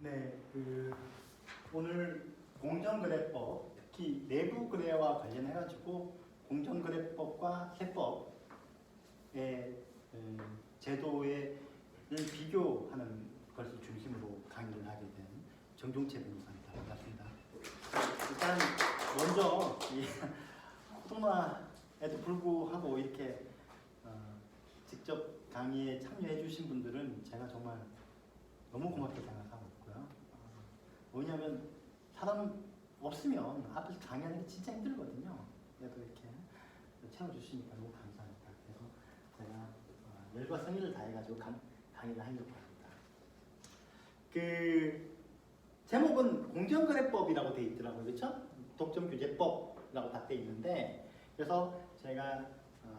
네, 오늘 공정거래법, 특히 내부 거래와 관련해가지고 공정거래법과 세법의 제도를 비교하는 것을 중심으로 강의를 하게 된 정종채 변호사입니다. 반갑습니다. 일단 먼저 이 코로나에도 불구하고 이렇게 직접 강의에 참여해 주신 분들은 제가 정말 너무 고맙게 생각하고 있고요. 뭐냐면 사람 없으면 앞에서 강의하는 게 진짜 힘들거든요. 그래도 이렇게 채워주시니까 너무 감사합니다. 그래서 제가 열과 성의를 다해가지고 강의를 하려고 합니다. 제목은 공정거래법이라고 되어 있더라고요. 그렇죠? 독점규제법이라고 다 되어 있는데, 그래서 제가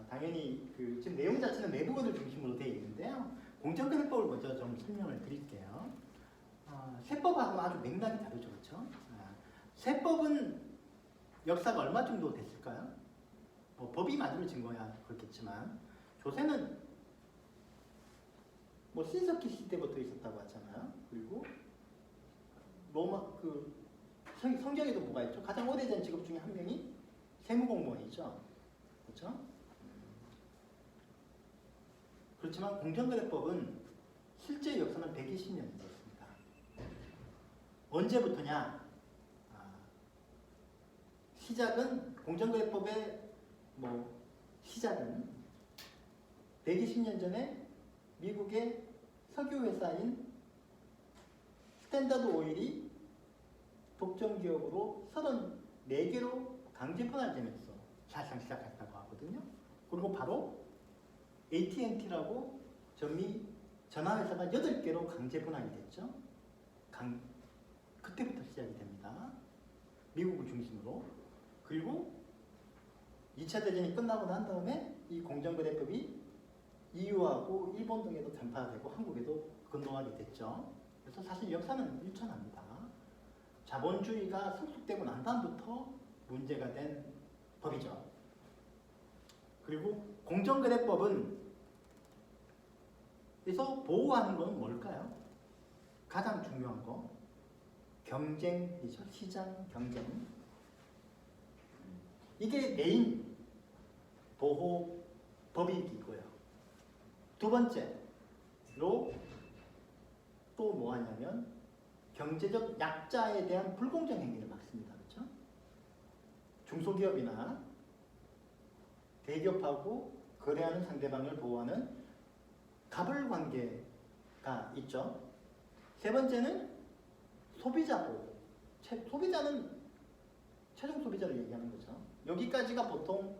당연히 지금 내용 자체는 내부거래 중심으로 되어 있는데요. 공정거래법을 먼저 좀 설명을 드릴게요. 세법하고는 아주 맥락이 다르죠, 그렇죠? 세법은 역사가 얼마 정도 됐을까요? 법이 만들어진 거야 그렇겠지만, 조세는 신석기 시대부터 있었다고 하잖아요. 그리고 로마 성경에도 뭐가 있죠? 가장 오래된 직업 중에 한 명이 세무공무원이죠, 그렇죠? 그렇지만 공정거래법은 실제 역사는 120년이 됐습니다. 언제부터냐? 시작은 공정거래법의 시작은 120년 전에 미국의 석유회사인 스탠다드 오일이 독점기업으로 34개로 강제 분할되면서 사실상 시작했다고 하거든요. 그리고 바로 AT&T라고 전미 전화회사가 8개로 강제 분할이 됐죠. 그때부터 시작이 됩니다. 미국을 중심으로. 그리고 2차 대전이 끝나고 난 다음에 이 공정거래법이 EU하고 일본 등에도 전파되고 한국에도 건너가게 됐죠. 그래서 사실 역사는 일천합니다. 자본주의가 성숙되고 난 다음부터 문제가 된 법이죠. 그리고 공정거래법은 그래서 보호하는 건 뭘까요? 가장 중요한 거 경쟁이죠. 시장 경쟁. 이게 메인 보호 법이고요. 두 번째로 또 뭐 하냐면 경제적 약자에 대한 불공정 행위를 막습니다. 그렇죠? 중소기업이나 대기업하고 거래하는 상대방을 보호하는 갑을 관계가 있죠. 세 번째는 소비자 보호. 소비자는 최종 소비자를 얘기하는 거죠. 여기까지가 보통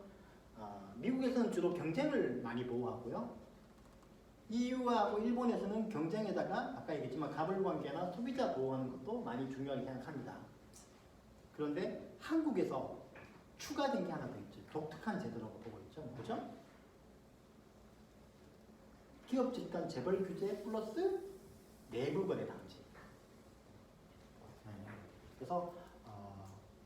미국에서는 주로 경쟁을 많이 보호하고요. EU하고 일본에서는 경쟁에다가 아까 얘기했지만 갑을 관계나 소비자 보호하는 것도 많이 중요하게 생각합니다. 그런데 한국에서 추가된 게 하나 더 있죠. 독특한 제도라고 보고 있죠. 뭐죠? 기업 집단 재벌 규제 플러스 내부 거래 방지. 그래서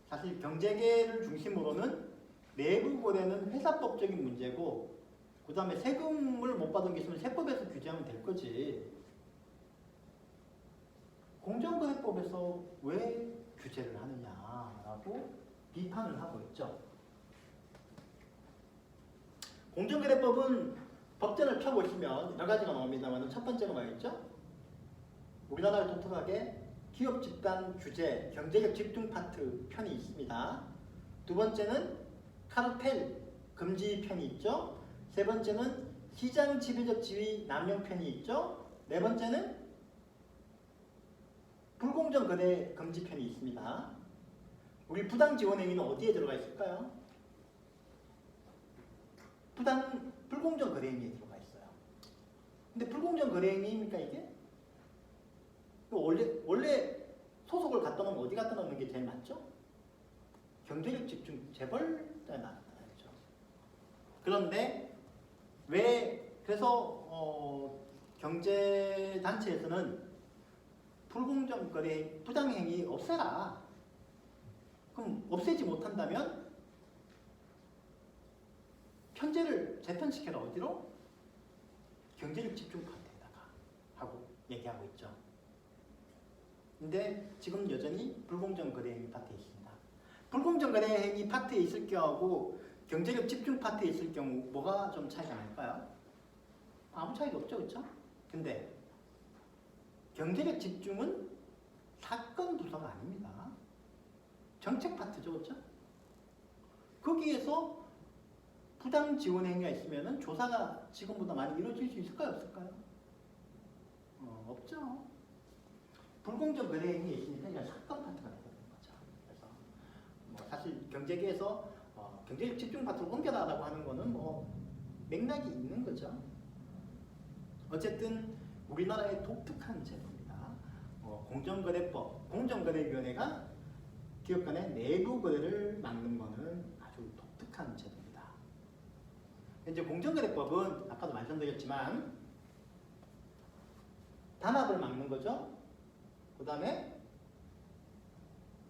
사실 경제계를 중심으로는 내부 거래는 회사법적인 문제고, 그 다음에 세금을 못 받은 게 있으면 세법에서 규제하면 될 거지. 공정거래법에서 왜 규제를 하느냐라고 비판을 하고 있죠. 공정거래법은 법전을 펴보시면 여러 가지가 나옵니다만 첫 번째가 뭐였죠? 우리나라를 독특하게 기업 집단 규제, 경제적 집중 파트 편이 있습니다. 두 번째는 카르텔 금지 편이 있죠. 세 번째는 시장 지배적 지위 남용 편이 있죠. 네 번째는 불공정 거래 금지 편이 있습니다. 우리 부당 지원 행위는 어디에 들어가 있을까요? 불공정 거래 행위에 들어가 있어요. 근데 불공정 거래 행위입니까 이게? 원래 소속을 갖다 놓으면 어디 갖다 놓는 게 제일 맞죠? 경제력 집중 재벌에 나타나죠. 그런데 그래서 경제단체에서는 불공정 거래 부당행위 없애라. 그럼 없애지 못한다면 편제를 재편시켜라. 어디로? 경제력 집중 파트에다가 하고 얘기하고 있죠. 근데 지금 여전히 불공정 거래 행위 파트에 있습니다. 불공정 거래 행위 파트에 있을 경우하고 경제력 집중 파트에 있을 경우 뭐가 좀 차이가 날까요? 아무 차이도 없죠, 그렇죠? 근데 경제력 집중은 사건 부서가 아닙니다. 정책 파트죠, 그렇죠? 거기에서 부당 지원 행위가 있으면 조사가 지금보다 많이 이루어질 수 있을까요, 없을까요? 없죠. 불공정 거래 행위가 있으니까 이건 사건 파트가 되는 거죠. 그래서 뭐 사실 경제계에서 경제력 집중 파트로 옮겨나가라고 하는 거는 뭐 맥락이 있는 거죠. 어쨌든 우리나라의 독특한 제도입니다. 공정거래법, 공정거래위원회가 기업 간의 내부 거래를 막는 거는 아주 독특한 제도입니다. 이제 공정거래법은 아까도 말씀드렸지만 단합을 막는 거죠. 그 다음에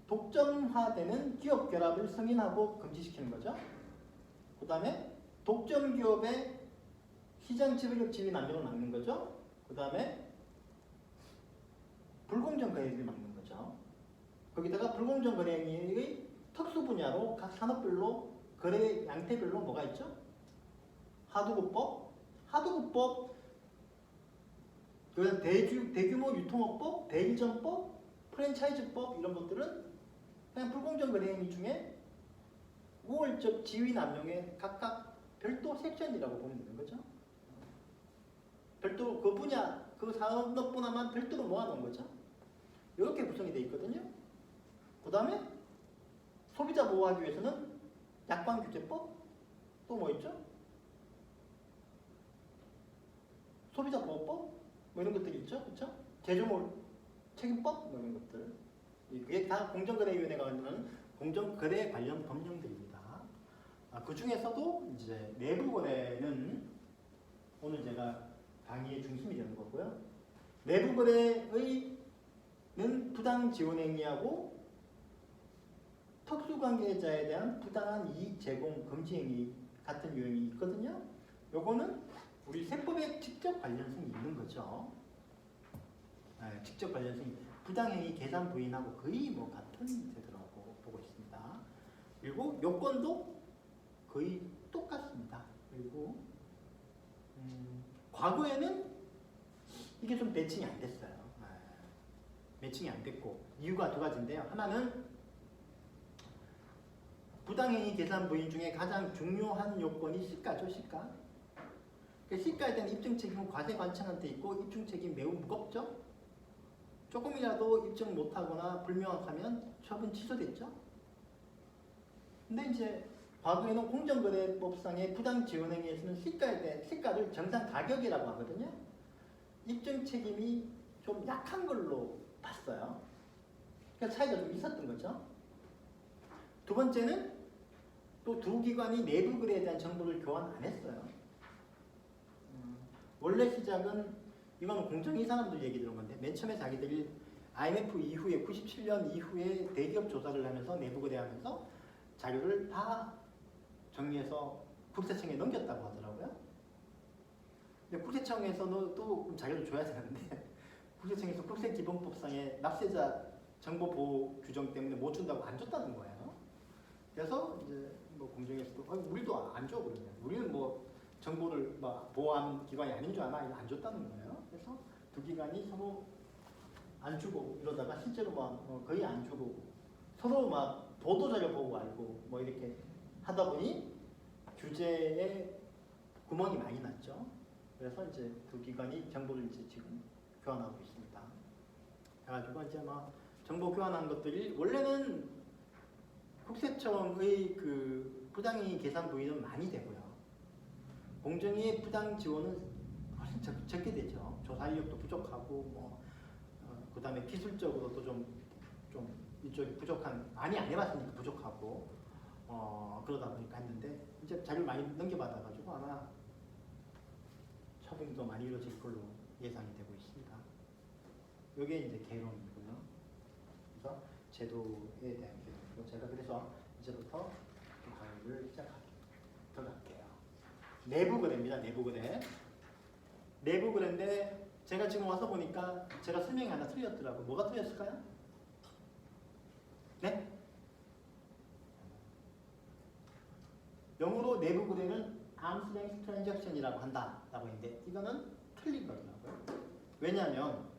독점화되는 기업 결합을 승인하고 금지시키는 거죠. 그 다음에 독점 기업의 시장 지배력 지위 남용을 막는 거죠. 그 다음에 불공정 거래를 막는 거죠. 거기다가 불공정 거래 행위의 특수 분야로 각 산업별로 거래 양태별로 뭐가 있죠? 하도급법, 대규모 유통업법, 대리점법, 프랜차이즈법 이런 것들은 그냥 불공정 거래 행위 중에 우월적 지위 남용의 각각 별도 섹션이라고 보면 되는 거죠. 별도로 그 분야, 그 산업 분야만 별도로 모아놓은 거죠. 이렇게 구성이 되어 있거든요. 그 다음에 소비자 보호하기 위해서는 약관규제법, 또 뭐 있죠? 소비자 보호법, 뭐 이런 것들이 있죠, 그렇죠? 제조물 책임법, 뭐 이런 것들. 이게 다 공정거래위원회가 만드는 공정거래 관련 법령들입니다. 그 중에서도 이제 내부 거래는 오늘 제가 강의의 중심이 되는 거고요. 내부 거래의 부당 지원 행위하고 특수관계자에 대한 부당한 이익 제공 금지 행위 같은 유형이 있거든요. 요거는 우리 세법에 직접 관련성이 있는 거죠. 직접 관련성이 부당행위 계산 부인하고 거의 뭐 같은 제도라고 보고 있습니다. 그리고 요건도 거의 똑같습니다. 그리고 과거에는 이게 좀 매칭이 안 됐어요. 매칭이 안 됐고 이유가 두 가지인데요. 하나는 부당행위 계산 부인 중에 가장 중요한 요건이 시가죠, 시가. 시가에 대한 입증 책임은 과세관청한테 있고 입증 책임이 매우 무겁죠. 조금이라도 입증 못하거나 불명확하면 처분 취소됐죠. 근데 이제 과거에는 공정거래법상의 부당 지원 행위에서는 시가에 대한 시가를 정상 가격이라고 하거든요. 입증 책임이 좀 약한 걸로 봤어요. 그러니까 차이가 좀 있었던 거죠. 두 번째는 또 두 기관이 내부 거래에 대한 정보를 교환 안 했어요. 원래 시작은 이건 공정위 사람들 얘기 들은 건데 맨 처음에 자기들이 IMF 이후에 97년 이후에 대기업 조사를 하면서 내부 거래하면서 자료를 다 정리해서 국세청에 넘겼다고 하더라고요. 근데 국세청에서는 또 자료를 줘야 되는데 국세청에서 국세기본법상의 납세자 정보보호 규정 때문에 못 준다고 안 줬다는 거예요. 그래서 이제 뭐 공정위에서도 우리도 안 줘 그러면 우리는 뭐 정보를 막 보호하는 기관이 아닌 줄 아나 이거 안 줬다는 거예요. 그래서 두 기관이 서로 안 주고 이러다가 실제로 막 거의 안 주고 서로 막 보도자료 보고 알고 뭐 이렇게 하다 보니 규제에 구멍이 많이 났죠. 그래서 이제 두 기관이 정보를 이제 지금 교환하고 있습니다. 그래가지고 이제 막 정보 교환한 것들이 원래는 국세청의 그 부당행위 계산 부인은 많이 되고요. 공정위의 부당 지원은 훨씬 적게 되죠. 조사 인력도 부족하고 뭐 그 다음에 기술적으로도 좀 이쪽이 부족한 많이 안 해봤으니까 부족하고 그러다 보니까 했는데 이제 자료를 많이 넘겨받아가지고 아마 처분도 많이 이루어질 걸로 예상이 되고 있습니다. 이게 이제 개론이고요. 그래서 제도에 대한 개론이고 제가 그래서 이제부터 강의를 들어갈게요. 내부 거래입니다. 내부 거래. 내부 거래인데 제가 지금 와서 보니까 제가 설명이 하나 틀렸더라고요. 뭐가 틀렸을까요? 네? 영어로 내부 거래는 arm's length transaction이라고 한다라고 했는데 이거는 틀린 거더라고요. 왜냐하면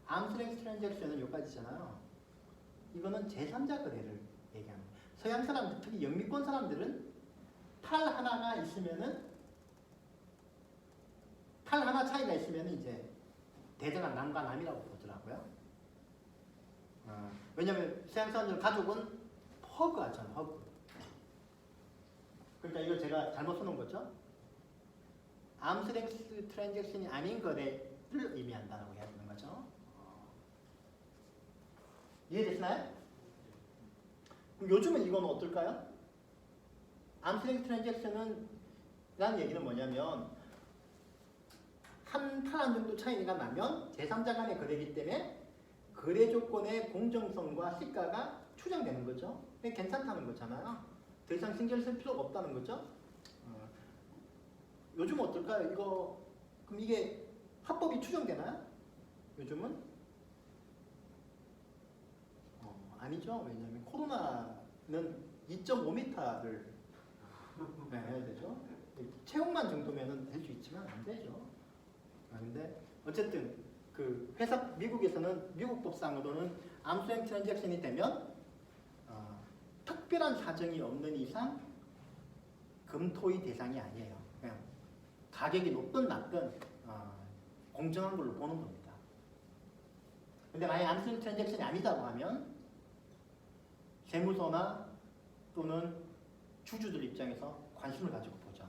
arm's length transaction은 여기까지잖아요. 이거는 제3자 거래를 얘기하는 거예요. 서양 사람들, 특히 영미권 사람들은 탈 하나가 있으면은 탈 하나 차이가 있으면은 이제 대대가 남과 남이라고 보더라고요. 왜냐하면 서양 사람들 가족은 허그하잖아요. 허그. 그러니까 이걸 제가 잘못 써놓은 거죠. arm's length transaction이 아닌 거래를 의미한다라고 해야 되는 거죠. 이해됐나요? 그럼 요즘은 이건 어떨까요? arm's length transaction은 라는 얘기는 뭐냐면 한 탈 한 정도 차이가 나면 제3자 간의 거래이기 때문에 거래 조건의 공정성과 시가가 추정되는 거죠. 괜찮다는 거잖아요. 더 이상 신경 쓸 필요가 없다는 거죠. 요즘 어떨까요? 이거 그럼 이게 합법이 추정되나요? 요즘은? 아니죠. 왜냐하면 코로나는 2.5m를 해야 되죠. 체온만 정도면 될 수 있지만 안 되죠. 근데 어쨌든 그 회사 미국에서는 미국 법상으로는 arm's length transaction이 되면 특별한 사정이 없는 이상 검토의 대상이 아니에요. 그냥 가격이 높든 낮든 공정한 걸로 보는 겁니다. 근데 만약 arm's length transaction이 아니다고 하면 세무서나 또는 주주들 입장에서 관심을 가지고 보죠.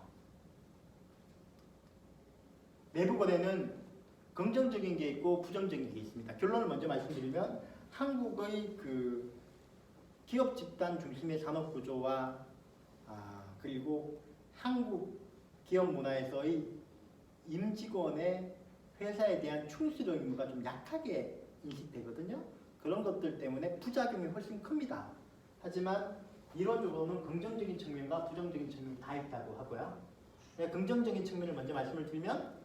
내부 거래는 긍정적인 게 있고 부정적인 게 있습니다. 결론을 먼저 말씀드리면 한국의 그 기업 집단 중심의 산업 구조와 그리고 한국 기업 문화에서의 임직원의 회사에 대한 충실 의무가 좀 약하게 인식되거든요. 그런 것들 때문에 부작용이 훨씬 큽니다. 하지만 이론적으로는 긍정적인 측면과 부정적인 측면이 다 있다고 하고요. 긍정적인 측면을 먼저 말씀을 드리면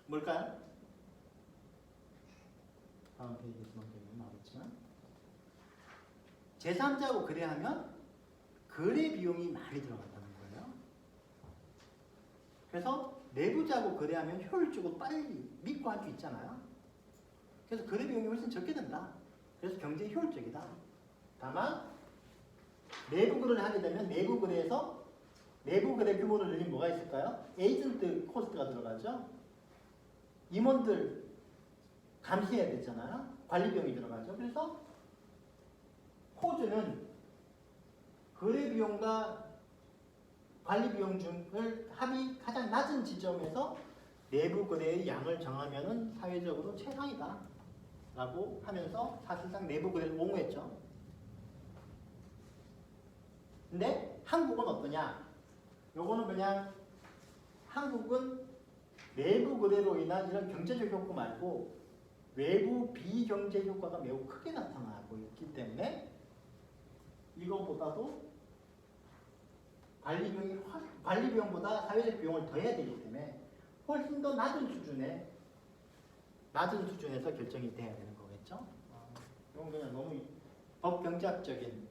뭘까요? 다음 페이지에서만 보면 나오겠지만 제3자하고 거래하면 거래 비용이 많이 들어간다는 거예요. 그래서 내부자하고 거래하면 효율적으로 빨리 믿고 할 수 있잖아요. 그래서 거래 비용이 훨씬 적게 든다. 그래서 경제 효율적이다. 다만 내부 거래를 하게 되면 내부 거래에서 내부 거래 규모를 늘리면 뭐가 있을까요? 에이전트 코스트가 들어가죠. 임원들 감시해야 되잖아요. 관리 비용이 들어가죠. 그래서 호주는 거래 비용과 관리 비용 중을 합이 가장 낮은 지점에서 내부 거래의 양을 정하면은 사회적으로 최상이다 라고 하면서 사실상 내부 거래를 옹호했죠. 근데 한국은 어떠냐? 요거는 그냥 한국은 내부 거래로 인한 이런 경제적 효과 말고 외부 비경제 효과가 매우 크게 나타나고 있기 때문에 이거보다도 관리 비용보다 사회적 비용을 더해야 되기 때문에 훨씬 더 낮은 수준에서 결정이 돼야 되는 거겠죠. 이건 그냥 너무 법경제학적인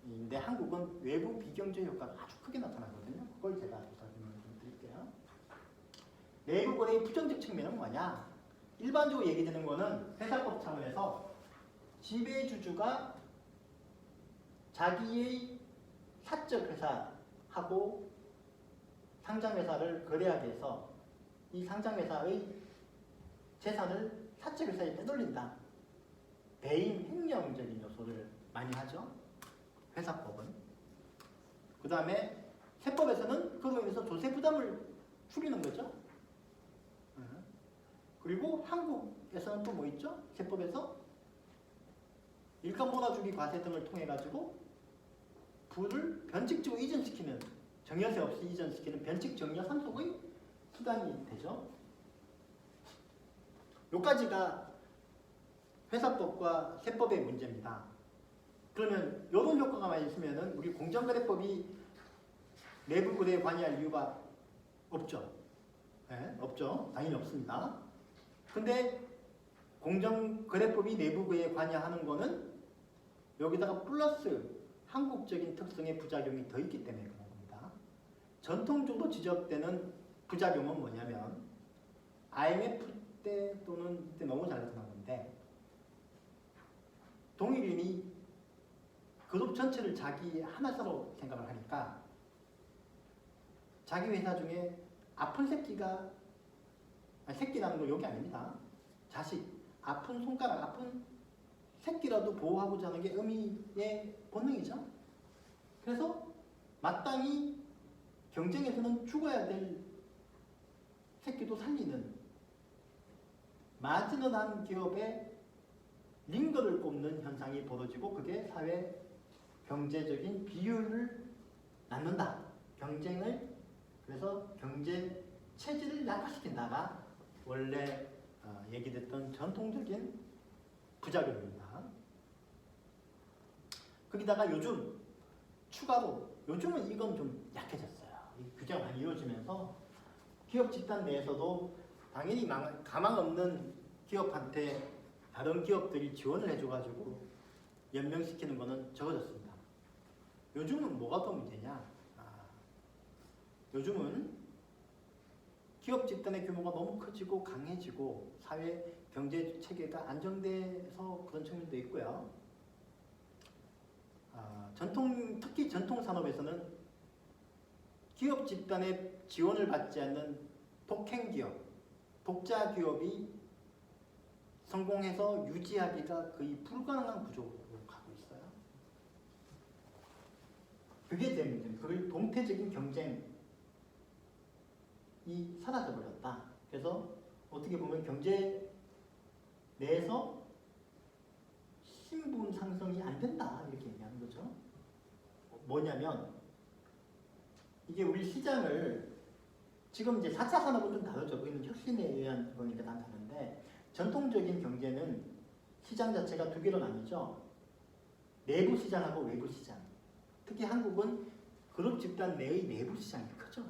인데 한국은 외부 비경제 효과가 아주 크게 나타나거든요. 그걸 제가 설명을 좀 드릴게요. 내부 거래의 부정적 측면은 뭐냐? 일반적으로 얘기되는 거는 회사법 차원에서 지배주주가 자기의 사적 회사하고 상장회사를 거래하게 해서 이 상장회사의 재산을 사적 회사에 빼돌린다. 배임 횡령적인 요소를 많이 하죠. 회사법은. 그 다음에 세법에서는 그로 인해서 조세 부담을 줄이는 거죠. 그리고 한국에서는 또 뭐 있죠? 세법에서 일감 몰아주기 과세 등을 통해 가지고 부를 변칙적으로 이전시키는 정여세 없이 이전시키는 변칙 정여 상속의 수단이 되죠. 요까지가 회사법과 세법의 문제입니다. 그러면 이런 효과가 있으면은 우리 공정거래법이 내부 거래에 관여할 이유가 없죠. 네, 없죠. 당연히 없습니다. 근데 공정거래법이 내부에 관여하는 거는 여기다가 플러스 한국적인 특성의 부작용이 더 있기 때문에 그런 겁니다. 전통적으로 지적되는 부작용은 뭐냐면 IMF 때 또는 이때 너무 잘 나타난 건데 동일인이 그룹 전체를 자기 하나로 생각을 하니까 자기 회사 중에 아픈 새끼가 새끼라는 건 여기 아닙니다. 자식, 아픈 손가락, 아픈 새끼라도 보호하고자 하는 게 의미의 본능이죠. 그래서 마땅히 경쟁에서는 죽어야 될 새끼도 살리는 마지노한 기업의 링거를 꼽는 현상이 벌어지고 그게 사회 경제적인 비율을 낳는다. 경쟁을 그래서 경제 체질을 약화시킨다가 원래 얘기됐던 전통적인 부작용입니다. 거기다가 요즘 추가로 요즘은 이건 좀 약해졌어요. 이 규제가 많이 이루어지면서 기업 집단 내에서도 당연히 가망 없는 기업한테 다른 기업들이 지원을 해줘가지고 연명시키는 거는 적어졌습니다. 요즘은 뭐가 더 문제냐? 요즘은 기업 집단의 규모가 너무 커지고 강해지고 사회 경제 체계가 안정돼서 그런 측면도 있고요. 특히 전통 산업에서는 기업 집단의 지원을 받지 않는 독행 기업, 독자 기업이 성공해서 유지하기가 거의 불가능한 구조로 가고 있어요. 그게 제일 문제입니다. 그걸 동태적인 경쟁이 사라져버렸다. 그래서 어떻게 보면 경제 내에서 신분 상승이 안 된다 이렇게 얘기하는 거죠. 뭐냐면 이게 우리 시장을 지금 이제 4차 산업은 좀 다르죠. 그는 혁신에 의한 거니까 다 다른데 전통적인 경제는 시장 자체가 두 개로 나뉘죠. 내부 시장하고 외부 시장. 특히 한국은 그룹 집단 내의 내부 시장이 크죠.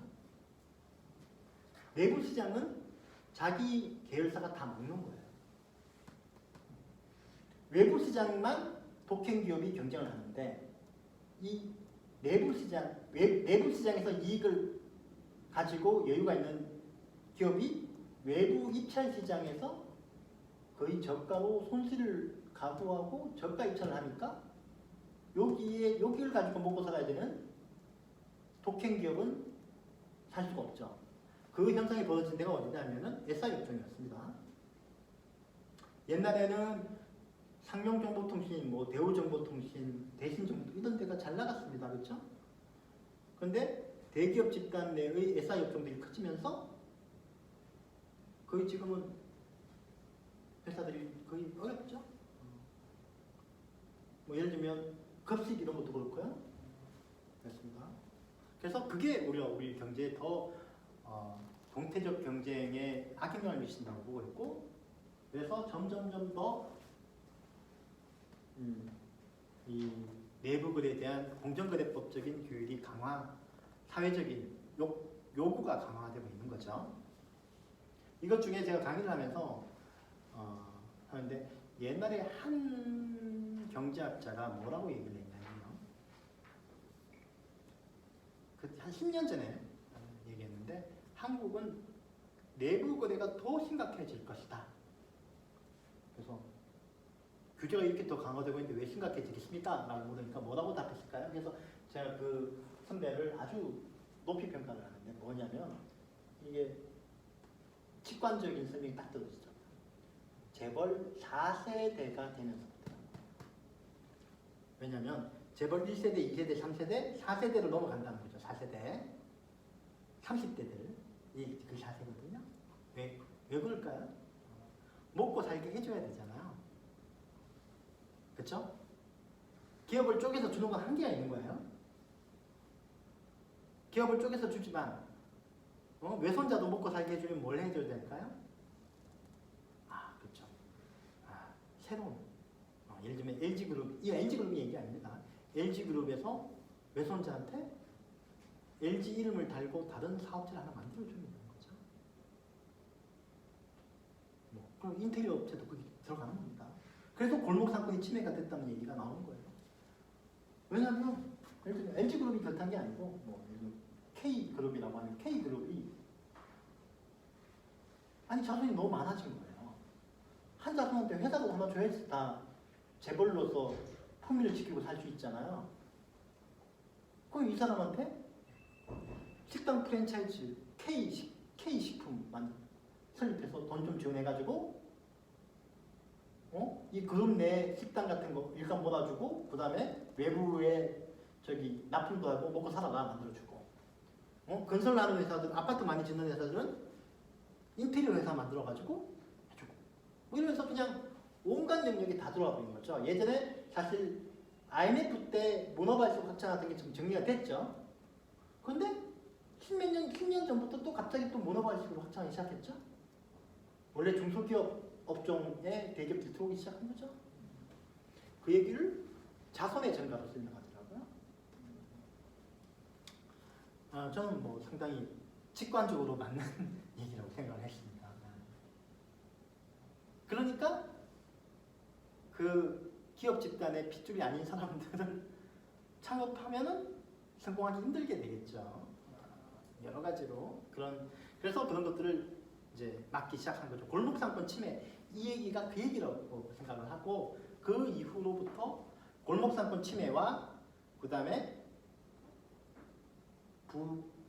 내부 시장은 자기 계열사가 다 먹는 거예요. 외부 시장만 독행 기업이 경쟁을 하는데 이 내부 시장에서 이익을 가지고 여유가 있는 기업이 외부 입찰 시장에서 거의 저가로 손실을 가구하고 저가 입찰을 하니까 여기를 가지고 먹고 살아야 되는 독행 기업은 살 수가 없죠. 그 현상이 벌어진 데가 어디냐면은 SI업종이었습니다. 옛날에는 상용정보통신, 대우정보통신, 대신정보 이런 데가 잘 나갔습니다. 그렇죠? 그런데 대기업 집단 내의 SI업종들이 커지면서 거의 지금은 회사들이 거의 어렵죠. 예를 들면 급식 이런 것도 그렇고요. 그렇습니다. 그래서 그게 우리 경제에 더 동태적 경쟁에 악영향을 미친다고 보고 있고, 그래서 점점점 더 이 내부거래에 대한 공정거래법적인 규율이 사회적인 요구가 강화되고 있는 거죠. 이것 중에 제가 강의를 하면서 하는데 옛날에 한 경제학자가 뭐라고 얘기를 했냐면요. 한 10년 전에 얘기했는데 한국은 내부 거래가 더 심각해질 것이다. 그래서 규제가 이렇게 더 강화되고 있는데 왜 심각해지겠습니까? 라고 물으니까 뭐라고 답했을까요? 그래서 제가 그 선배를 아주 높이 평가를 하는데 뭐냐면 이게 직관적인 설명이 딱 떨어지죠. 재벌 4세대가 되면서부터. 왜냐면 재벌 1세대, 2세대, 3세대, 4세대로 넘어간다는 거죠. 4세대. 30대들. 그 4세거든요. 왜 그럴까요? 먹고 살게 해줘야 되잖아요. 그렇죠? 기업을 쪼개서 주는 건 한계가 있는 거예요. 기업을 쪼개서 주지만 외손자도 먹고 살게 해주면 뭘 해줘야 될까요? 그렇죠. 새로운 예를 들면 LG그룹, 이 LG그룹이 얘기 아닙니다. LG그룹에서 외손자한테 LG 이름을 달고 다른 사업체를 하나 만들어주는 거죠. 그럼 인테리어 업체도 거기 들어가는 겁니다. 그래서 골목 상권이 침해가 됐다는 얘기가 나오는 거예요. 왜냐하면 예를 들면 LG그룹이 결탄 게 아니고 뭐 K그룹이라고 하는 K그룹이 아니 자손이 너무 많아진 거예요. 한 자손한테 회사도 하나 줘야지 다 재벌로서 품위를 지키고 살 수 있잖아요. 그럼 이 사람한테 식당 프랜차이즈 K식품만 설립해서 돈 좀 지원해가지고 이 그룹 내 식당 같은 거 일감 몰아주고 그 다음에 외부에 저기 납품도 하고 먹고 살아라 만들어주고 건설하는 회사들 아파트 많이 짓는 회사들은 인테리어 회사 만들어가지고 해주고 뭐 이러면서 그냥 온갖 영역이 다 들어와 버린 거죠. 예전에 사실 IMF 때 문어발식 확장 같은 게 좀 정리가 됐죠. 그런데 10년 전부터 또 갑자기 또 문어발식으로 확장하기 시작했죠. 원래 중소기업 업종에 대기업들이 들어오기 시작한 거죠. 그 얘기를 자손의 증가로 설명하더라고요. 저는 뭐 상당히 직관적으로 맞는 얘기라고 생각을 했습니다. 그러니까 그 기업 집단의 핏줄이 아닌 사람들은 창업하면은 성공하기 힘들게 되겠죠. 여러 가지로 그래서 그런 것들을 이제 막기 시작한 거죠. 골목상권 침해 이 얘기가 그 얘기라고 생각을 하고 그 이후로부터 골목상권 침해와 그 다음에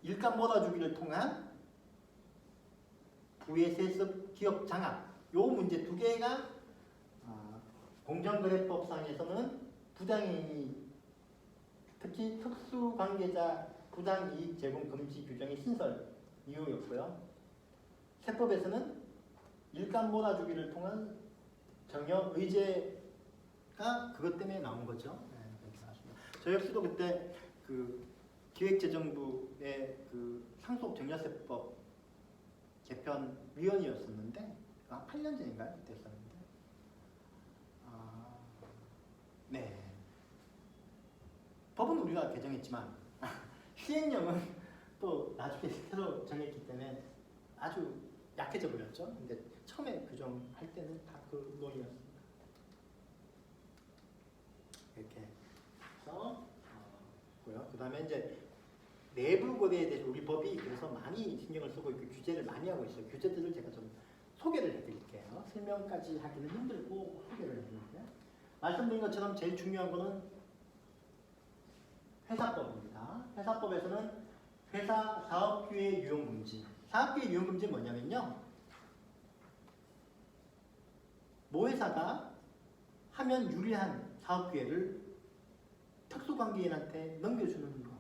일감 몰아주기를 통한 부의 세습 기업 장악 요 문제 두 개가 공정거래법상에서는 부당이익 특히 특수관계자 부당이익 제공 금지 규정의 신설 이유였고요. 세법에서는 일감 몰아주기를 통한 정여 의제가 그것 때문에 나온 거죠. 저 역시도 그때 그 기획재정부의 그 상속증여세법 개편 위원이었었는데 한 8년 전인가요? 그때 했었는데 네. 법은 우리가 개정했지만 시행령은 또 나중에 새로 정했기 때문에 아주 약해져 버렸죠. 근데 처음에 규정할 때는 다 그 논의였습니다. 이렇게 해서 그 다음에 이제 내부 거래에 대해서 우리 법이 그래서 많이 신경을 쓰고 있고 규제를 많이 하고 있어요. 규제들을 제가 좀 소개를 해드릴게요. 설명까지 하기는 힘들고 소개를 해드릴게요. 말씀드린 것처럼 제일 중요한 거는 회사법입니다. 회사법에서는 회사 사업기회 유용 금지. 사업기회 유용 금지는 뭐냐면요. 모 회사가 하면 유리한 사업기회를 특수관계인한테 넘겨주는 거.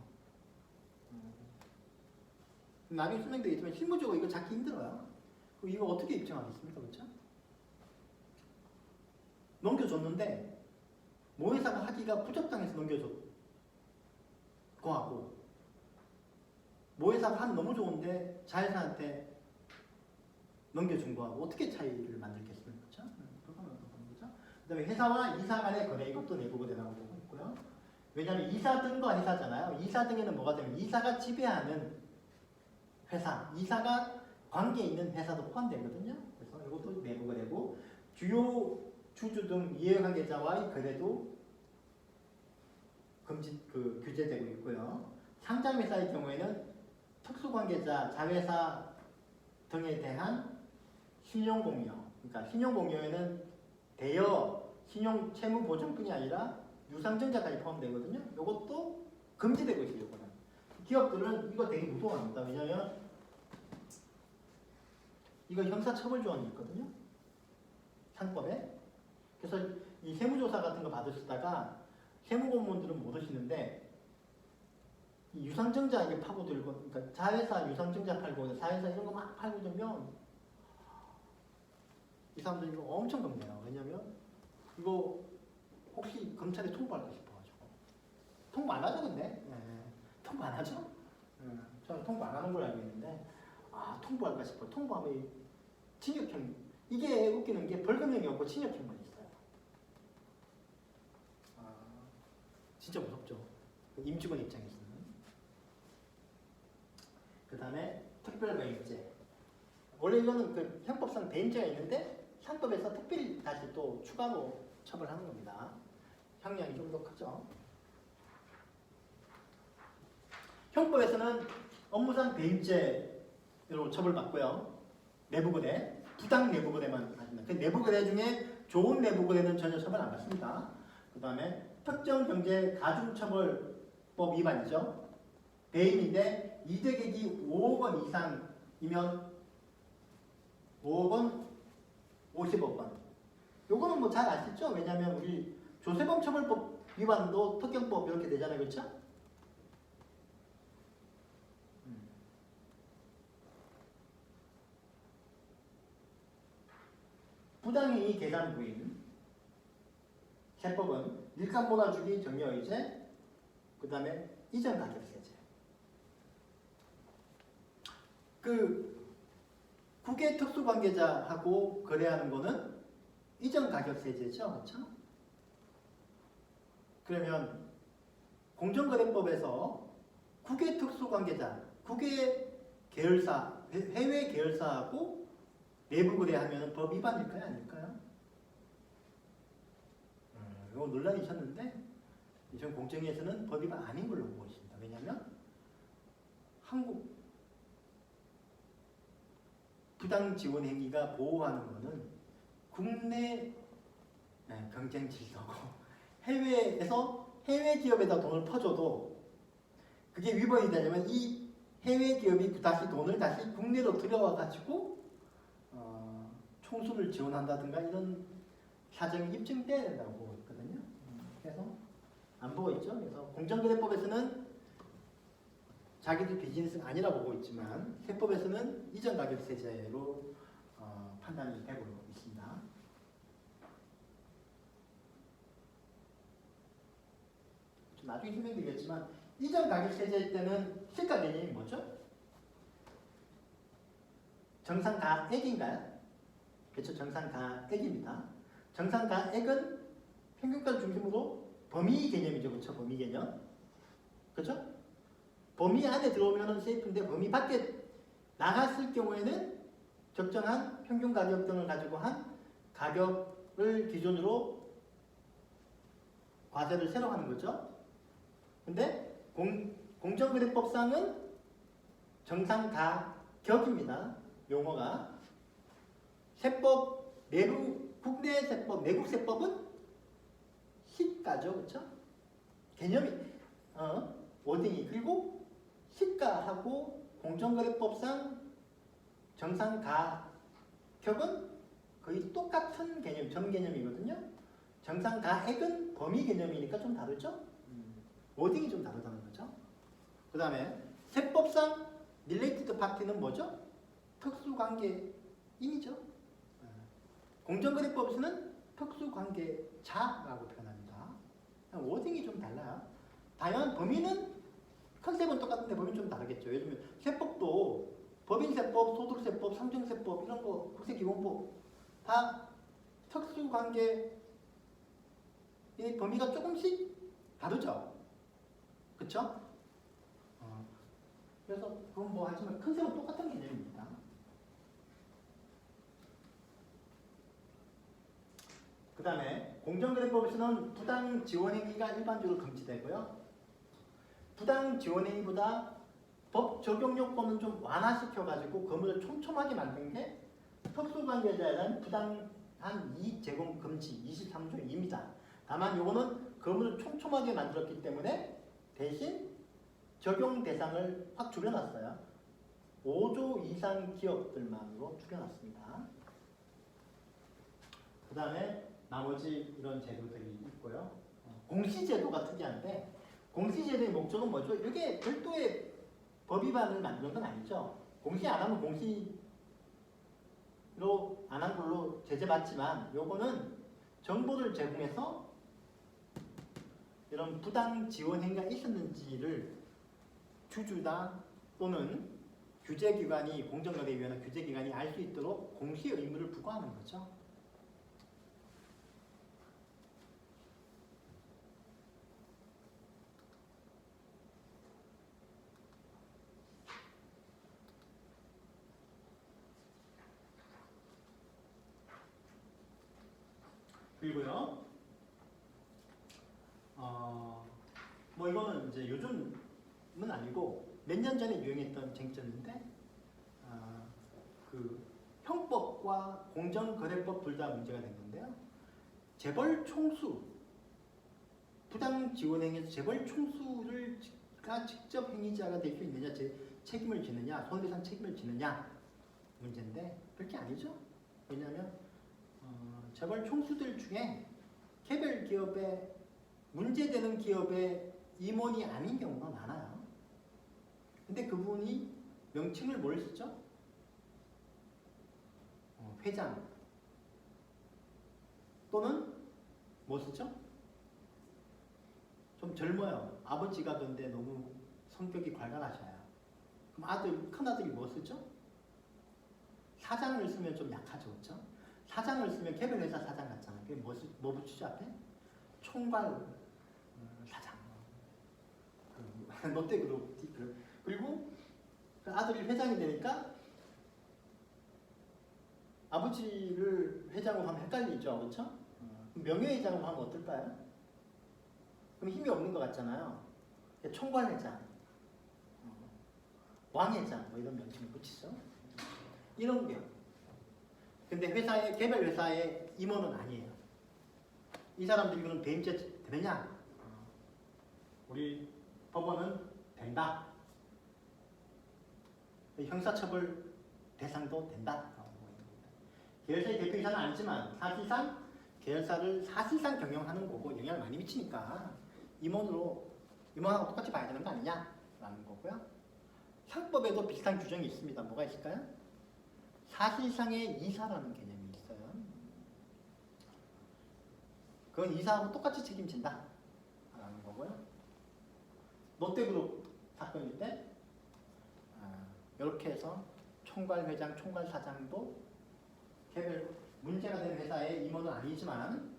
나중에 설명드리겠지만 실무적으로 이거 찾기 힘들어요. 이거 어떻게 입증하겠습니까? 그렇죠? 넘겨줬는데 모 회사가 하기가 부적당해서 넘겨줬고 하고 모 회사가 하면 너무 좋은데 자회사한테 넘겨준 거하고 어떻게 차이를 만들겠습니까? 그렇죠? 그거는 어떤 거죠? 그 다음에 회사와 이사 간의 거래 이것도 내부 거래라고 보고 있고요. 왜냐하면 이사 등과 이사잖아요. 이사 등에는 뭐가 되면 이사가 지배하는 회사, 이사가 관계 있는 회사도 포함되거든요. 그래서 이것도 내부 거래고 주요 주주 등 이해관계자와의 거래도 규제되고 있고요. 상장회사의 경우에는 특수관계자, 자회사 등에 대한 신용공여, 그러니까 신용공여에는 대여, 신용 채무 보증뿐이 아니라 유상증자까지 포함되거든요. 이것도 금지되고 있어요. 이거는. 기업들은 이거 되게 무서워합니다. 왜냐하면 이거 형사처벌조항이 있거든요. 상법에. 그래서 이 세무조사 같은 거 받으시다가 세무공무원들은 모르시는데 이 유상증자 이게 파고들고, 그러니까 자회사 유상증자 팔고 사회사 이런 거 막 팔고 들면 이 사람들 이거 엄청 겁내요. 왜냐면 이거 혹시 검찰에 통보할까 싶어가지고. 통보 안 하죠, 근데? 네. 통보 안 하죠? 저는 통보 안 하는 걸 알고 있는데 통보할까 싶어요. 통보하면 징역형. 이게 웃기는 게 벌금형이 없고 징역형만 있어요. 진짜 무섭죠. 임직원 입장에서는. 그 다음에 특별가입제. 원래 이거는 그 형법상 대임죄가 있는데 상법에서 특별히 다시 또 추가로 처벌하는 겁니다. 형량이 좀 더 크죠. 형법에서는 업무상 배임죄로 처벌받고요. 내부거래, 부당 내부거래만 하십니다. 그 내부거래 중에 좋은 내부거래는 전혀 처벌 안 받습니다. 그 다음에 특정경제 가중처벌법 위반이죠. 배임인데 이득액이 5억 원 이상이면 5억 원, 50억 원. 요거는 뭐 잘 아시죠? 왜냐하면 우리 조세범 처벌법 위반도 특경법 이렇게 되잖아요. 그렇죠? 부당이익 계산 부인. 세법은 일감 몰아주기 정려의제, 그 다음에 이전 가격세제. 그 국외 특수관계자하고 거래하는 거는 이전 가격세제죠, 그렇죠? 그러면 공정거래법에서 국외 특수관계자, 국외 계열사, 해외 계열사하고 내부 거래하면 법 위반일까요, 아닐까요? 이거 논란이 있었는데 전 공정위에서는 법 위반 아닌 걸로 보고 있습니다. 왜냐하면 한국 부당 지원 행위가 보호하는 것은 국내 경쟁 질서고 해외에서 해외 기업에다 돈을 퍼줘도 그게 위반이 되려면 이 해외 기업이 다시 돈을 다시 국내로 들여와 가지고 총수를 지원한다든가 이런 사정이 입증돼야 된다고 보고 있거든요. 그래서 안 보고 있죠. 그래서 공정거래법에서는 자기들 비즈니스가 아니라고 보고 있지만 세법에서는 이전 가격세제로 판단이 되고 있습니다. 좀 나중에 설명드리겠지만 이전 가격세제 때는 시가 개념이 뭐죠? 정상가액인가요? 그렇죠. 정상가액입니다. 정상가액은 평균가를 중심으로 범위 개념이죠. 그렇죠. 범위 개념. 그렇죠? 범위 안에 들어오면 세이프인데 범위 밖에 나갔을 경우에는 적정한 평균 가격 등을 가지고 한 가격을 기준으로 과세를 새로 하는 거죠. 근데 공정거래법상은 정상가격입니다. 용어가. 세법, 국내 세법, 내국 세법은 시가죠. 그렇죠? 개념이 워딩이. 그리고 시가하고 공정거래법상 정상가격은 거의 똑같은 개념, 점 개념이거든요. 정상가액은 범위 개념이니까 좀 다르죠? 워딩이 좀 다르다는 거죠. 그 다음에 세법상 related party는 뭐죠? 특수관계인이죠. 공정거래법에서는 특수관계자라고 표현합니다. 워딩이 좀 달라요. 다양한 범위는 컨셉은 똑같은데 범위는 좀 다르겠죠. 예를 들면 세법도 법인세법, 소득세법, 상증세법 이런 거, 국세기본법 다 특수관계의 범위가 조금씩 다르죠. 그렇죠? 그래서 그건 뭐 하지만 컨셉은 똑같은 개념입니다. 그 다음에 공정거래법에서는 부당 지원행위가 일반적으로 금지되고요. 부당 지원행위보다 법 적용 요건은 좀 완화시켜가지고 거물을 촘촘하게 만든 게 특수관계자에 대한 부당한 이익 제공 금지 23조 2입니다. 다만 요거는 거물을 촘촘하게 만들었기 때문에 대신 적용 대상을 확 줄여놨어요. 5조 이상 기업들만으로 줄여놨습니다. 그 다음에 나머지 이런 제도들이 있고요. 공시제도가 특이한데 공시제도의 목적은 뭐죠? 이게 별도의 법 위반을 만드는 건 아니죠. 공시 안 하면 공시로 안 한 걸로 제재받지만 요거는 정보를 제공해서 이런 부당 지원 행위가 있었는지를 주주다 또는 규제기관이 공정거래위원회 규제기관이 알 수 있도록 공시 의무를 부과하는 거죠. 그리고요. 뭐 이거는 이제 요즘은 아니고 몇 년 전에 유행했던 쟁점인데 그 형법과 공정거래법 둘 다 문제가 된 건데요. 재벌 총수 부당 지원행위에서 재벌 총수가 직접 행위자가 될 수 있느냐, 책임을 지느냐, 손해배상 책임을 지느냐 문제인데 그렇게 아니죠. 왜냐하면 재벌 총수들 중에 개별 기업에 문제되는 기업의 임원이 아닌 경우가 많아요. 근데 그분이 명칭을 뭘 쓰죠? 회장 또는 뭐 쓰죠? 좀 젊어요. 아버지가 근데 너무 성격이 괄괄하셔요. 그럼 큰아들이 뭐 쓰죠? 사장을 쓰면 좀 약하죠. 그렇죠? 사장을 쓰면 개별회사 사장 같잖아요. 그게 뭐 붙이죠 앞에? 총괄 사장. 롯데그룹. 그리고 그 아들이 회장이 되니까 아버지를 회장으로 하면 헷갈리죠. 그렇죠? 명예회장으로 하면 어떨까요? 그럼 힘이 없는 것 같잖아요. 총괄회장, 왕회장 뭐 이런 명칭을 붙이죠. 이런 게. 근데 개별 회사의 임원은 아니에요. 이 사람들이 그럼 배임죄 되느냐? 우리 법원은 된다. 형사처벌 대상도 된다. 계열사의 대표이사는 아니지만 사실상 계열사를 사실상 경영하는 거고 영향을 많이 미치니까 임원하고 똑같이 봐야 되는 거 아니냐라는 거고요. 상법에도 비슷한 규정이 있습니다. 뭐가 있을까요? 사실상의 이사라는 개념이 있어요. 그건 이사하고 똑같이 책임진다 라는 거고요. 롯데그룹 사건일 때 이렇게 해서 총괄회장, 총괄사장도 개별 문제가 되는 회사의 임원은 아니지만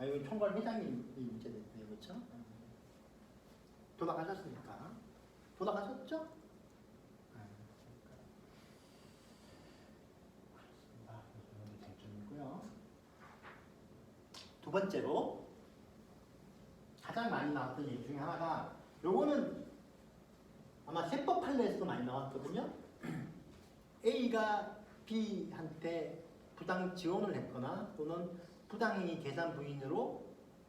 이건 총괄회장이 문제됐네요. 그렇죠? 돌아가셨으니까. 돌아가셨죠? 두 번째로 가장 많이 나왔던 얘기 중에 하나가 요거는 아마 세법 판례에서도 많이 나왔거든요. A가 B한테 부당 지원을 했거나 또는 부당행위 계산 부인으로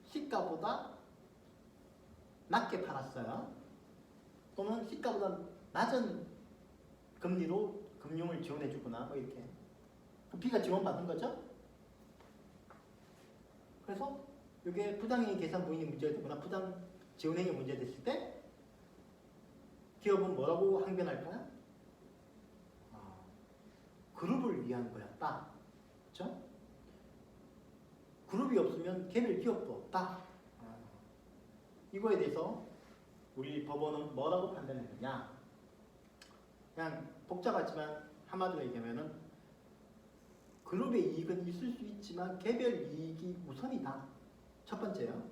시가보다 낮게 팔았어요. 또는 시가보다 낮은 금리로 금융을 지원해 주거나 뭐 이렇게. B가 지원받은 거죠. 그래서 이게 부당행위 계산 부인이 문제가 되거나 부당 지원행위 문제가 됐을 때 기업은 뭐라고 항변할까요? 그룹을 위한 거였다. 그렇죠? 그룹이 없으면 개별 기업도 없다. 이거에 대해서 우리 법원은 뭐라고 판단했느냐? 그냥 복잡하지만 한마디로 얘기하면은 그룹의 이익은 있을 수 있지만 개별 이익이 우선이다. 첫 번째요.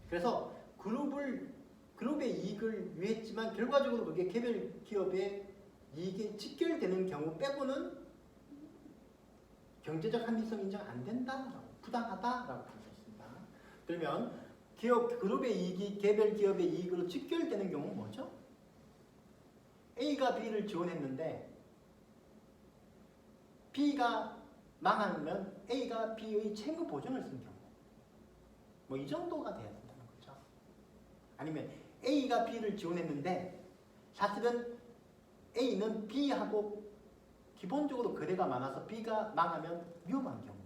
그래서 그룹의 이익을 위했지만 결과적으로 그게 개별 기업의 이익에 직결되는 경우 빼고는 경제적 합리성 인정 안 된다. 부당하다라고 판단했습니다. 그러면 그룹의 이익이 개별 기업의 이익으로 직결되는 경우는 뭐죠? A가 B를 지원했는데 B가 망하면 A가 B의 채무 보증을 쓴 경우 뭐 이 정도가 돼야 된다는 거죠. 아니면 A가 B를 지원했는데 사실은 A는 B하고 기본적으로 거래가 많아서 B가 망하면 위험한 경우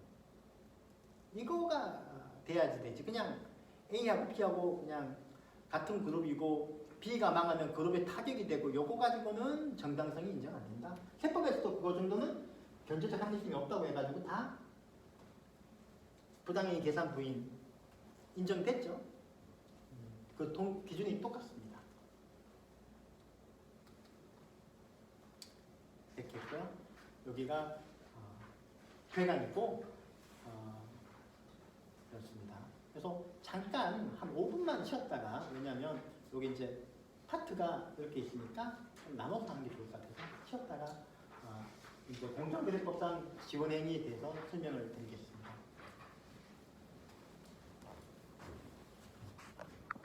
이거가 돼야지 되지. 그냥 A하고 B하고 그냥 같은 그룹이고 B가 망하면 그룹에 타격이 되고 요거 가지고는 정당성이 인정 안 된다. 세법에서도 그거 정도는 경제적 합리성이 없다고 해가지고 다 부당행위 계산 부인 인정됐죠. 그 기준이 똑같습니다. 이렇게 했고요. 여기가 회관이고 그렇습니다. 그래서 잠깐 한 5분만 쉬었다가 왜냐하면 여기 이제 파트가 이렇게 있으니까 좀 나눠서 하는 게 좋을 것 같아서 쉬었다가 이제 공정거래법상 지원행위에 대해서 설명을 드리겠습니다.